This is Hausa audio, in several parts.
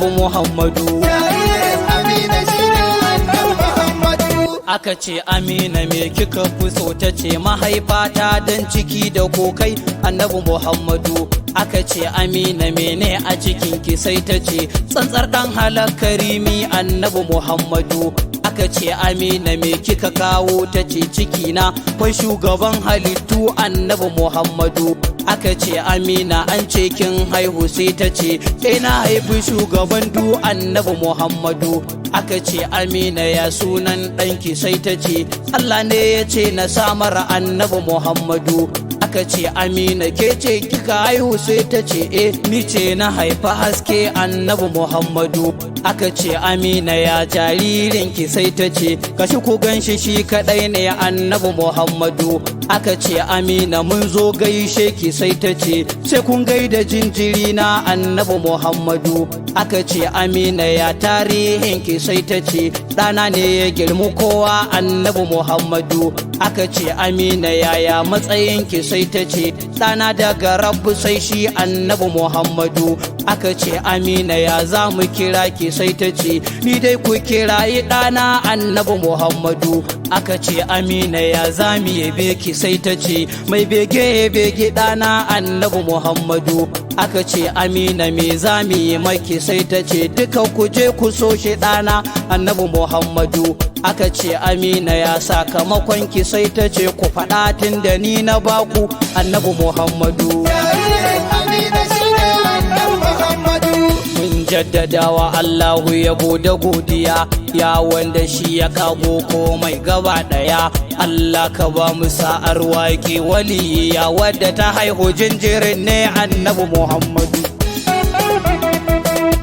annabi Muhammadu. Jaririn Amina shine annabi Muhammadu. Aka ce Amina me kika fi so, ta ce mahaifata dan ciki da kokai annabi Muhammadu. Aka ce Amina mene a cikinki, sai ta ce tsantsar dan halak karimi annabi Muhammadu. Aka ce Amina me kika kawo, ta ce cikina kwai shugaban halittu annabi Muhammadu. Aka ce Amina an ce kin haihu, sai ta ce na haifi shugaban du annabi Muhammadu. Aka ce Amina ya sunan ɗanki, sai ta ce Allah ne ya ce na samar annabi Muhammadu. Aka ce Amina ke ce kika haihu, sai ta ce ni ce na haifa haske annabi Muhammadu. Aka ce Amina ya jaririnki, sai ta ce kashi ku ganshi shi kadai ne annabi Muhammadu. Aka ce Amina mun zo gaishe ki, sai ta ce sai kun gaida jinjiri na annabi Muhammadu. Aka ce Amina ya tarihinki, sai ta ce ɗana ne ya girmi kowa annabi Muhammadu. Aka ce Amina yaya matsayinki, sai ta ce ɗana daga rabbu sai shi annabi Muhammadu. Aka ce Amina ya za mu kira ki, sai ta ce ni dai ku kirayi ɗana annabi Muhammadu. Aka ce Amina ya za mu yabe ki, sai ta ce mai bege bege ɗana annabi Muhammadu. Aka ce Amina me za mu yi maki, sai ta ce duka ku je ku so shi ɗana annabi Muhammadu. Aka ce Amina ya sakamakon ki, sai ta ce ku faɗa tun da ni na baku annabi Muhammadu. Jaririn Amina shine annabi Muhammadu. Mun jaddadawa Allahu yabo da godiya, ya wanda shi ya kago komai gaba daya. Allah ka ba mu sa'ar waƙe waliya wadda ta haihu jinjirin ne annabi Muhammadu.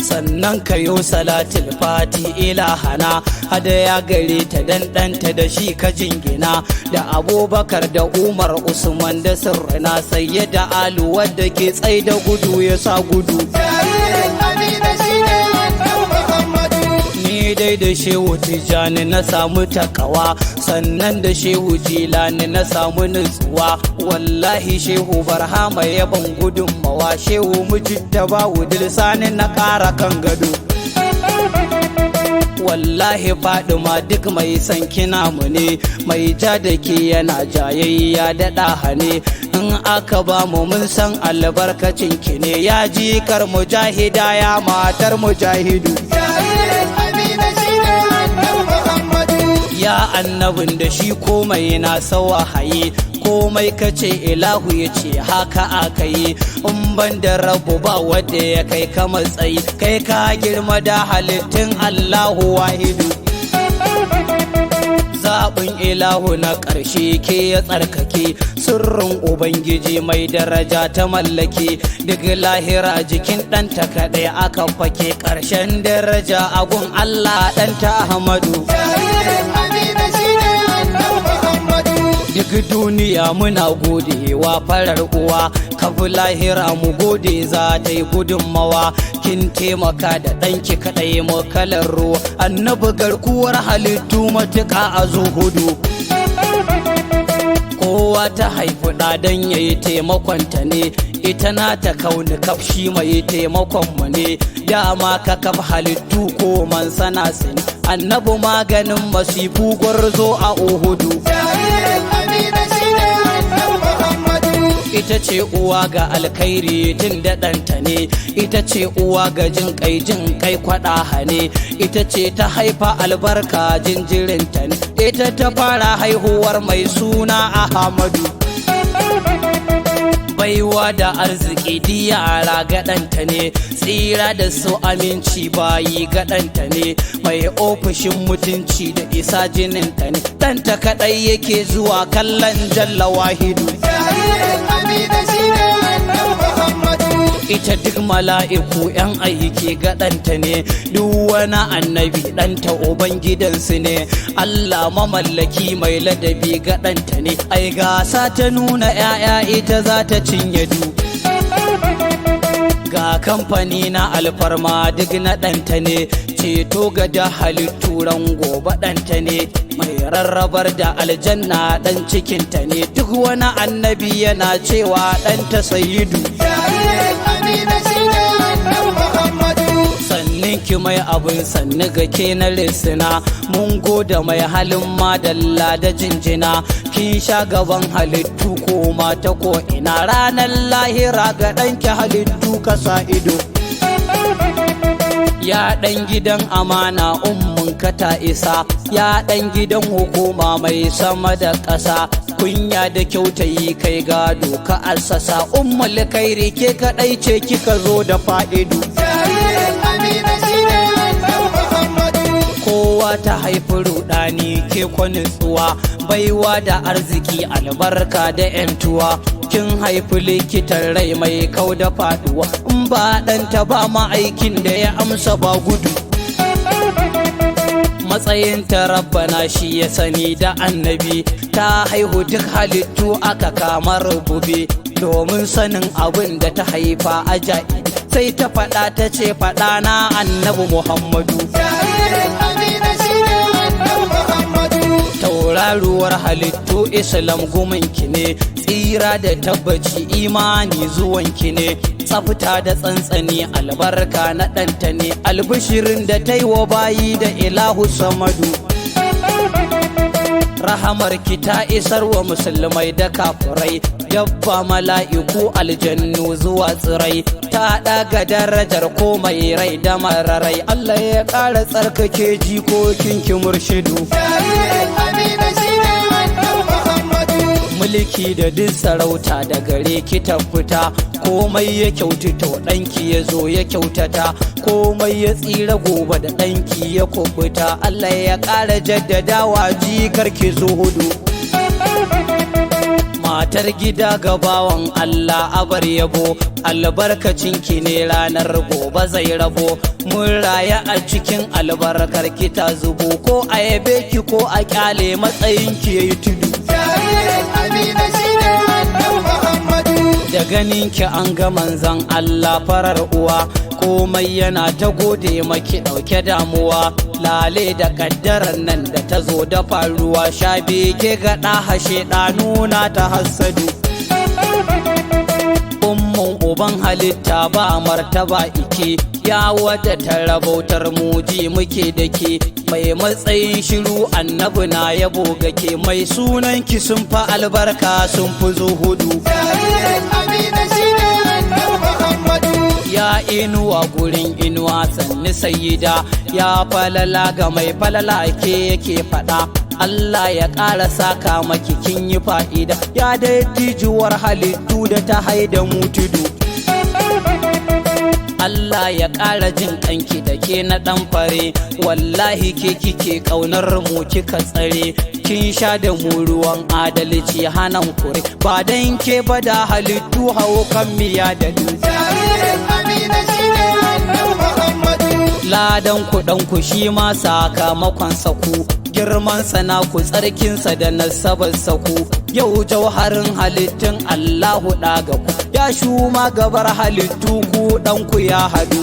Sannan kayo salatul fati ilahana, hadaya gare ta dandanta da shi ka jingina, da Abubakar da Umar Usman da sirrina, sayyida Alu wadda ke tsai da gudu ya sa gudu. Jaririn Amina shine annabi Muhammadu. Ni dai da Shehu Tijjani na samu takawa, sannan da Shehu Jilani na samu nutsuwa. Wallahi Shehu Barhama ya ban gudunmawa, Shehu Mujitaba Wudil Sani na ƙara kan gado. Wallahi Fadima duk mai san kina mu ne, mai ja da ke yana jayayya da ɗaha ne. In aka ba mu mun san albarkacin ki ne, ya jikar mujahida ya matar mujahidu. Jaririn Amina shine annabi Muhammadu. Ya annabin da shi komai na sawa haye, komai kace ilahu ya ce haka aka yi. In ban da rabu ba wadda ya kai ka matsayi, kai ka girma da halittun Allahu wahidu. Zaɓin ilahu na ƙarshe ke ya tsarkake, sirrin Ubangiji mai daraja ta mallake. Duk lahira jikin ɗanta kaɗai aka fake, ƙarshen daraja agun Allah ɗanta Ahmadu. Jaririn Amina shine annabi Muhammadu. Duk duniya muna godewa farar uwa, kafi lahira mu gode za ta yi gudunmawa. Kin taimaka da ɗanki kaɗai mu kalar ruwa, annabi garkuwar halittu matuƙa a zuhudu. Kowa ta haifi ɗadan ya yi taimakonta ne, ita na ta kauni kafshi mai taimakon mu ne. Dama ka kaf halittu ko man sana sani, annabi maganin masifu gwarzo a Uhudu. Jaririn Amina shine annabi Muhammadu. Ita ce uwa ga alkhairi tun da ɗanta ne, ita ce uwa ga jin kai kwaɗa ne, ita ce ta haifa albarka jinjirinta ne, ita ta fara haihuwar mai suna Ahmadu. Baiwa da arziki di yara gaɗanta ne, tsira da su aminci bayi gaɗanta ne, mai ofishin mutunci da isa jininta ne, ɗanta kaɗai yake zuwa kallon jalla wahidu. Jaririn Amina shine annabi Muhammadu. Ita duk mala'iku ‘yan aiki gaɗanta ne, duk wani annabi ɗanta ubangidansu ne, Allah mamallaki mai ladabi gaɗanta ne, ai gasa ta nuna ‘ya'ya ita za ta cinye du. Ga kamfani na alfarma duk na ɗanta ne, ceto ga da halittu ran gobe ɗanta ne, mai rarrabar da aljanna ɗan cikinta ne, duk wani annabi yana cewa ɗanta sayidu. Jaririn Amina shine annabi Muhammadu. ganin ki mai abin sannu ga ke na lisina, mun gode mai halin madalla da jinjina, kin sha gaban halittu ko mata ko ina, ranar lahira ga ɗanki halittu ka sa ido. Ya ɗan gidan amana ummun ka ta isa, ya ɗan gidan hukuma mai sama da ƙasa, kunya da kyautayi kai gado ka assasa, ummul kairi ke kaɗai ce kika zo da fa'idu. Jaririn Amina shine annabi Muhammadu. Kowa ta haifi rudani ke kwanitsuwa, baiwa da arziki albarka da 'yantuwa, kin haifi likitan rai mai kau da faduwa, in ba ɗanta ba ma aikin da ya amsa ba gudu. Matsayin ta rabbana shi ya sani da annabi, ta haihu duk halittu aka kama rubube, domin sanin abin da ta haifa ajabi, sai ta faɗa ta ce faɗa na annabi Muhammadu. Jaririn Amina shine annabi Muhammadu. Tauraruwar halittu Islam gumanki ne, tsira da tabbaci imani zuwanki ne, tsafta da tsantsani albarka na ɗanta ne, albishirin da ta yi wa bayi da ilahu samadu. Rahamar ki ta isar wa musulmai da kafurai, dabba mala'iku aljannu zuwa tsirai, ta ɗaga darajar komai rai da mararai, Allah ya ƙara tsarkake jikokin ki murshidu. Jaririn Amina shine annabi Muhammadu. Mulki da duk sarauta da gare ki ta fita, komai ya kyautata ɗanki ya zo ya kyautata, komai ya tsira gobe da ɗanki ya kubuta, Allah ya ƙara jaddadawa jikar ki zuhudu. Matar gida gabawan Allah abar yabo, albarkacin ki ne ranar gobe zai rabo, mun raya a cikin albarkar ki ta zubo, ko a yabe ki ko a kyale matsayin ki yayi tudu. Jaririn Amina shine annabi Muhammadu. Da ganin ki an ga manzon Allah farar uwa, komai yana ta gode maki ɗauke damuwa, lale da kaddarar nan da ta zo da faruwa, sha bege ga hashe nuna ta hassadu. Ummun uban halitta ba martaba ike, ya wadda ta rabautar muji muke da ke, mai matsayin shiru annabi na yabo gake, mai sunan ki sun fa albarka sun fi zuhudu. Jaririn Amina shine annabi Muhammadu. Ya inuwa gurin inuwa sanni sayida, ya falala ga mai falala ke yake faɗa, Allah ya ƙara saka maki kin yi fa'ida, ya dattijuwar halittu da ta haida mu tudu. Allah ya ƙara jin ƙanki da ke na ɗan fare, wallahi ke kike ƙaunar mu kika tsare, kin sha da mu ruwan adalci hanan kure, ba dan ke ba da halittu hau kan miya da du. Jaririn Amina shine annabi Muhammadu. Ladan ku shi ma sakamakon saku, girman sana ku tsarkinsa da nasabar saku, yau jauharin halittun Allahu ɗaga ku, ya shuma gabar halittu ku ɗanku ya hadu.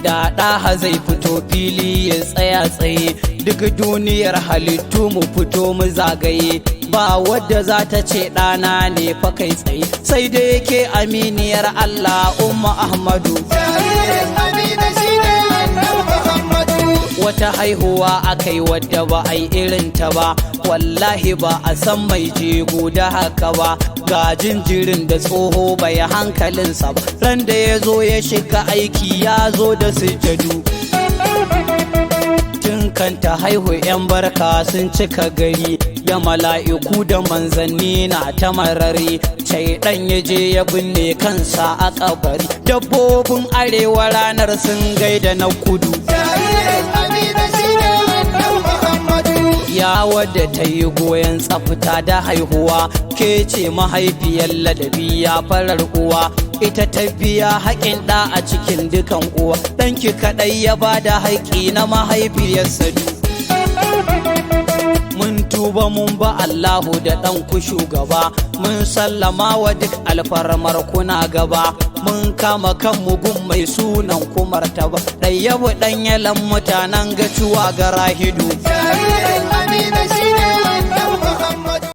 Da ɗaha zai fito fili ya tsaya tsaye, duk duniyar halittu mu fito mu zagaye, ba wadda za ta ce ɗana ne fa kai tsaye, sai da yake aminiyar Allah Umma Ahmadu. Jaririn Amina shine annabi Muhammadu. Wata haihuwa akai wadda ba ai irin ta ba, wallahi ba a san mai jego da haka ba, ga jinjirin da tsoho bai hankalinsa ba, ran da ya zo ya shiga aiki ya zo da sujadu. Tun kanta haihu 'yan barka sun cika gari, da mala'iku da manzanni na ta marari, shaidan ya je ya binne kansa a kabari, dabbobin arewa ranar sun gaida na kudu. Jaririn Amina shine annabi Muhammadu. Ya wadda ta yi goyon tsafta da haihuwa, ke ce mahaifiyar ladabi ya farar uwa, ita ta biya haƙin ɗa a cikin dukan uwa, ɗanki kaɗai ya ba da haƙi na mahaifiyarsa du. Mun tuba mun ba Allahu da ɗanku shugaba, mun sallama wa duk alfarmar kuna gaba, mun kama kan mugun mai sunan ku martaba, ɗayyabu ɗan yalan mutanen gacuwa ga rahidu. Jaririn